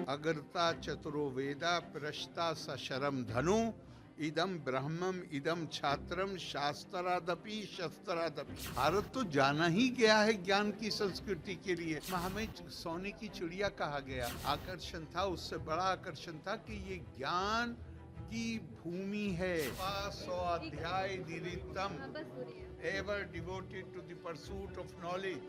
अगर्ता चतुरो वेदा प्रश्ता सशरम धनु इदम ब्रह्मम इदम छात्रम शास्त्रादपि शस्त्रादपि। भारत तो जाना ही गया है ज्ञान की संस्कृति के लिए। हमें सोने की चिड़िया कहा गया। आकर्षण था, उससे बड़ा आकर्षण था कि ये ज्ञान की भूमि है। 100 अध्याय निरितम ever devoted to the pursuit of knowledge.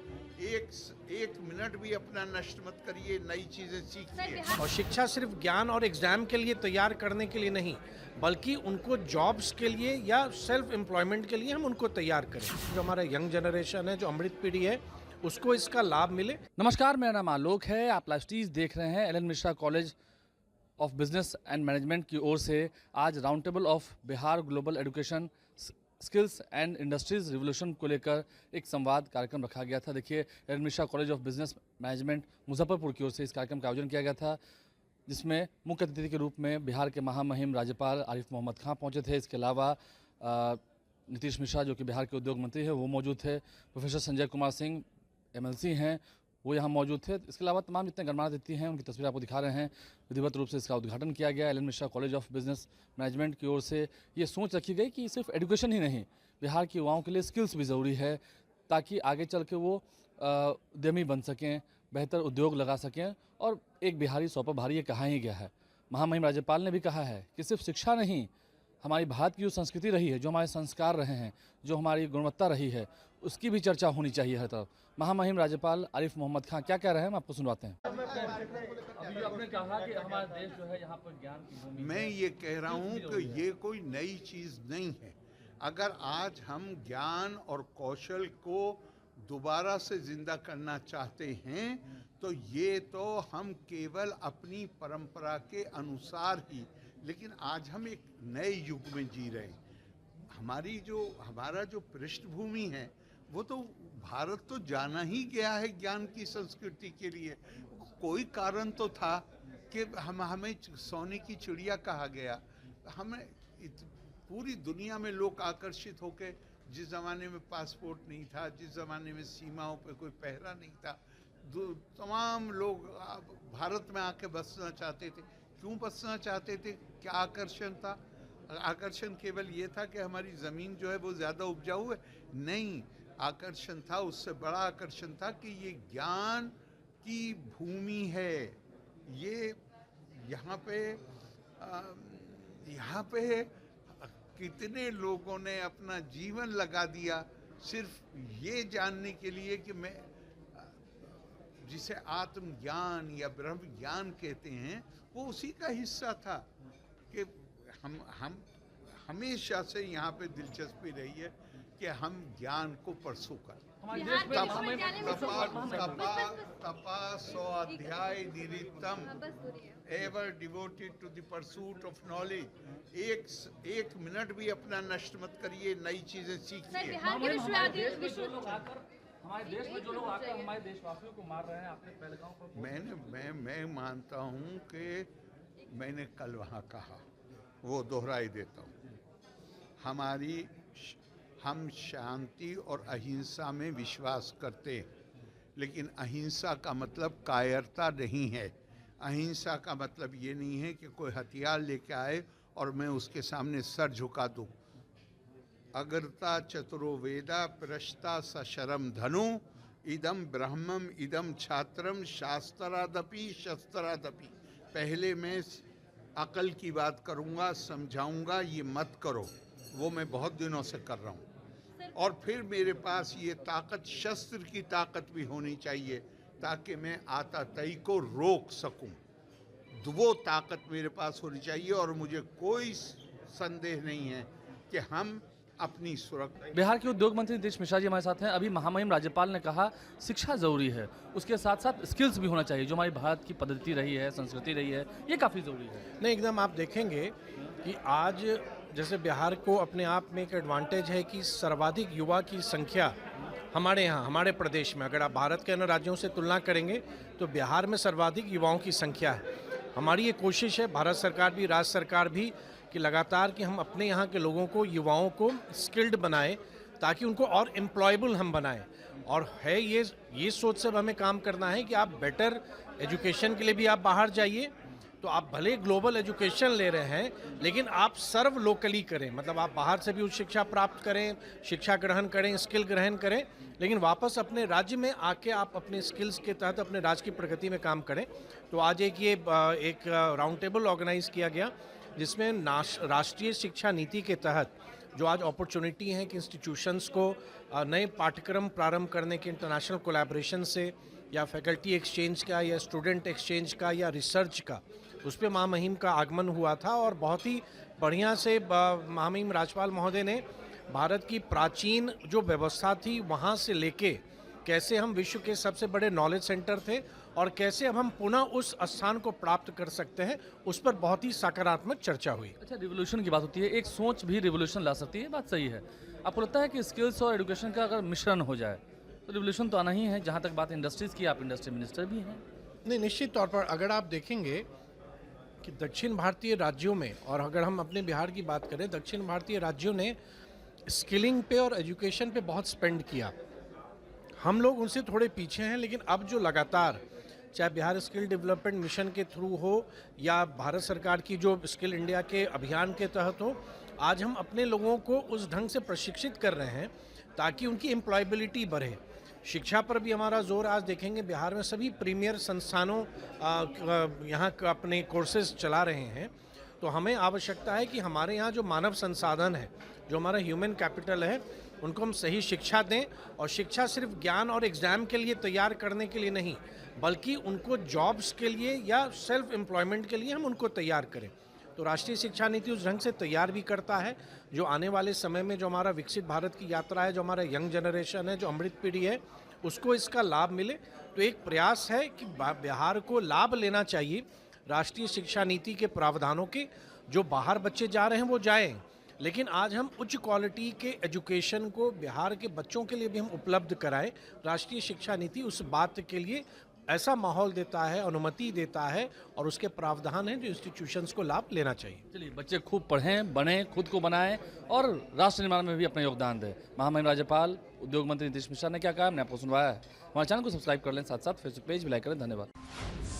एक मिनट भी अपना नष्ट मत करिए, नई चीजें सीखिए। और शिक्षा सिर्फ ज्ञान और एग्जाम के लिए तैयार करने के लिए नहीं, बल्कि उनको जॉब्स के लिए या सेल्फ एम्प्लॉयमेंट के लिए हम उनको तैयार करें। जो हमारा यंग जनरेशन है, जो अमृत पीढ़ी है, उसको इसका लाभ मिले। नमस्कार, मेरा नाम आलोक है। आप लाइव स्ट्रीज देख रहे हैं। LN. Mishra college of business and management की ओर से आज round table of Bihar global education skills and industries revolution को लेकर एक संवाद कार्यक्रम रखा गया था। देखिए, LN. Mishra college of business management Muzaffarpur की ओर से इस कार्यक्रम का आयोजन किया गया था, जिसमें मुख्य अतिथि के रूप में बिहार के महामहिम राज्यपाल आरिफ मोहम्मद खां पहुंचे थे। इसके अलावा नीतीश मिश्रा, जो कि बिहार के उद्योग मंत्री हैं, वो मौजूद थे। प्रोफेसर संजय कुमार सिंह MLC हैं, वो यहाँ मौजूद थे। इसके अलावा तमाम जितने गणमान्य अतिथि हैं, उनकी तस्वीर आपको दिखा रहे हैं। विधिवत रूप से इसका उद्घाटन किया गया। LN. Mishra college of business management की ओर से ये सोच रखी गई कि सिर्फ एजुकेशन ही नहीं, बिहार के युवाओं के लिए स्किल्स भी ज़रूरी है, ताकि आगे चल के वो उद्यमी बन सकें, बेहतर उद्योग लगा सकें। और एक बिहारी 100 पर भारी ये कहा ही गया है। महामहिम राज्यपाल ने भी कहा है कि सिर्फ शिक्षा नहीं, हमारी भारत की जो संस्कृति रही है, जो हमारे संस्कार रहे हैं, जो हमारी गुणवत्ता रही है, उसकी भी चर्चा होनी चाहिए हर तरफ। महामहिम राज्यपाल आरिफ मोहम्मद खां क्या कह रहे हैं, हम आपको सुनवाते हैं। अभी आपने कहा कि हमारा देश जो है यहाँ पर ज्ञान की भूमि। मैं ये कह रहा हूँ कि ये कोई नई चीज नहीं है। अगर आज हम ज्ञान और कौशल को दोबारा से जिंदा करना चाहते हैं, तो ये तो हम केवल अपनी परंपरा के अनुसार ही, लेकिन आज हम एक नए युग में जी रहे हैं। हमारा जो पृष्ठभूमि है, वो तो भारत तो जाना ही गया है ज्ञान की संस्कृति के लिए। कोई कारण तो था कि हमें सोने की चिड़िया कहा गया। हमें पूरी दुनिया में लोग आकर्षित होकर, जिस ज़माने में पासपोर्ट नहीं था, जिस ज़माने में सीमाओं पे कोई पहरा नहीं था, तमाम लोग भारत में आके बसना चाहते थे। क्यों बसना चाहते थे? क्या आकर्षण था? आकर्षण केवल ये था कि हमारी ज़मीन जो है वो ज़्यादा उपजाऊ है? नहीं, आकर्षण था, उससे बड़ा आकर्षण था कि ये ज्ञान की भूमि है। ये यहाँ पे कितने लोगों ने अपना जीवन लगा दिया सिर्फ ये जानने के लिए कि मैं, जिसे आत्मज्ञान या ब्रह्म ज्ञान कहते हैं, वो उसी का हिस्सा था। कि हम हमेशा से यहाँ पे दिलचस्पी रही है कि हम ज्ञान को परसू कर। तपा 100 अध्याय निरितम ever devoted to the pursuit of knowledge. एक मिनट भी अपना नष्ट मत करिए, नई चीजें सीखिए। हमारे देश में जो लोग आकर हमारे देशवासियों को मार रहे हैं, आपने पहलगांव पर मैं मानता हूँ कि मैंने कल वहाँ कहा, वो दोहराई देता हूँ। हम शांति और अहिंसा में विश्वास करते हैं, लेकिन अहिंसा का मतलब कायरता नहीं है। अहिंसा का मतलब ये नहीं है कि कोई हथियार लेके आए और मैं उसके सामने सर झुका दूँ। अगर्ता चतुरो वेदा प्रश्ता सशरम धनु इदम ब्रह्मम इदम छात्रम शास्त्रादपि शस्त्रादपि। पहले मैं अकल की बात करूँगा, समझाऊँगा, ये मत करो, वो मैं बहुत दिनों से कर रहा हूँ। और फिर मेरे पास ये ताकत, शस्त्र की ताकत भी होनी चाहिए, ताकि मैं आतातई को रोक सकूं। वो ताकत मेरे पास होनी चाहिए। और मुझे कोई संदेह नहीं है कि हम अपनी सुरक्षा। बिहार के उद्योग मंत्री नीतीश मिश्रा जी हमारे साथ हैं। अभी महामहिम राज्यपाल ने कहा शिक्षा जरूरी है, उसके साथ साथ स्किल्स भी होना चाहिए, जो हमारी भारत की पद्धति रही है, संस्कृति रही है, ये काफ़ी ज़रूरी है। नहीं, एकदम आप देखेंगे कि आज जैसे बिहार को अपने आप में एक एडवांटेज है कि सर्वाधिक युवा की संख्या हमारे यहाँ, हमारे प्रदेश में, अगर आप भारत के अन्य राज्यों से तुलना करेंगे तो बिहार में सर्वाधिक युवाओं की संख्या है। हमारी ये कोशिश है, भारत सरकार भी, राज्य सरकार भी, कि लगातार कि हम अपने यहाँ के लोगों को, युवाओं को स्किल्ड बनाएं, ताकि उनको और एम्प्लॉयबल हम बनाएं। और है ये सोच से हमें काम करना है कि आप बेटर एजुकेशन के लिए भी आप बाहर जाइए, तो आप भले ग्लोबल एजुकेशन ले रहे हैं, लेकिन आप सर्व लोकली करें, मतलब आप बाहर से भी उच्च शिक्षा प्राप्त करें, शिक्षा ग्रहण करें, स्किल ग्रहण करें, लेकिन वापस अपने राज्य में आके आप अपने स्किल्स के तहत अपने राज्य की प्रगति में काम करें। तो आज एक राउंड टेबल ऑर्गेनाइज किया गया, जिसमें राष्ट्रीय शिक्षा नीति के तहत जो आज अपॉर्चुनिटी है कि इंस्टीट्यूशंस को नए पाठ्यक्रम प्रारंभ करने के इंटरनेशनल कोलैबोरेशन से, या फैकल्टी एक्सचेंज का, या स्टूडेंट एक्सचेंज का, या रिसर्च का, उस पर महामहिम का आगमन हुआ था। और बहुत ही बढ़िया से महामहिम राज्यपाल महोदय ने भारत की प्राचीन जो व्यवस्था थी वहाँ से लेके कैसे हम विश्व के सबसे बड़े नॉलेज सेंटर थे और कैसे अब हम पुनः उस स्थान को प्राप्त कर सकते हैं, उस पर बहुत ही सकारात्मक चर्चा हुई। अच्छा, रिवोल्यूशन की बात होती है, एक सोच भी रिवोल्यूशन ला सकती है, बात सही है। आपको लगता है कि स्किल्स और एजुकेशन का अगर मिश्रण हो जाए तो रिवोल्यूशन तो आना ही है। जहाँ तक बात इंडस्ट्रीज़ की, आप इंडस्ट्री मिनिस्टर भी हैं। नहीं, निश्चित तौर पर अगर आप देखेंगे कि दक्षिण भारतीय राज्यों में, और अगर हम अपने बिहार की बात करें, दक्षिण भारतीय राज्यों ने स्किलिंग पे और एजुकेशन पे बहुत स्पेंड किया। हम लोग उनसे थोड़े पीछे हैं, लेकिन अब जो लगातार, चाहे बिहार स्किल डेवलपमेंट मिशन के थ्रू हो या भारत सरकार की जो स्किल इंडिया के अभियान के तहत हो, आज हम अपने लोगों को उस ढंग से प्रशिक्षित कर रहे हैं ताकि उनकी एम्प्लॉयबिलिटी बढ़े। शिक्षा पर भी हमारा जोर, आज देखेंगे बिहार में सभी प्रीमियर संस्थानों यहाँ अपने कोर्सेज चला रहे हैं। तो हमें आवश्यकता है कि हमारे यहाँ जो मानव संसाधन है, जो हमारा ह्यूमन कैपिटल है, उनको हम सही शिक्षा दें। और शिक्षा सिर्फ ज्ञान और एग्ज़ाम के लिए तैयार करने के लिए नहीं, बल्कि उनको जॉब्स के लिए या सेल्फ एम्प्लॉयमेंट के लिए हम उनको तैयार करें। तो राष्ट्रीय शिक्षा नीति उस ढंग से तैयार भी करता है जो आने वाले समय में जो हमारा विकसित भारत की यात्रा है, जो हमारा यंग जनरेशन है, जो अमृत पीढ़ी है, उसको इसका लाभ मिले। तो एक प्रयास है कि बिहार को लाभ लेना चाहिए राष्ट्रीय शिक्षा नीति के प्रावधानों के। जो बाहर बच्चे जा रहे हैं वो जाएं, लेकिन आज हम उच्च क्वालिटी के एजुकेशन को बिहार के बच्चों के लिए भी हम उपलब्ध कराएं। राष्ट्रीय शिक्षा नीति उस बात के लिए ऐसा माहौल देता है, अनुमति देता है, और उसके प्रावधान हैं जो इंस्टीट्यूशंस को लाभ लेना चाहिए। चलिए, बच्चे खूब पढ़ें, बने, खुद को बनाएं और राष्ट्र निर्माण में भी अपना योगदान दें। महामहिम राज्यपाल उद्योग मंत्री नीतीश मिश्रा ने क्या कहा, हमने आपको सुनवाया है। हमारे चैनल को सब्सक्राइब कर लें, साथ साथ फेसबुक पेज भी लाइक करें। धन्यवाद।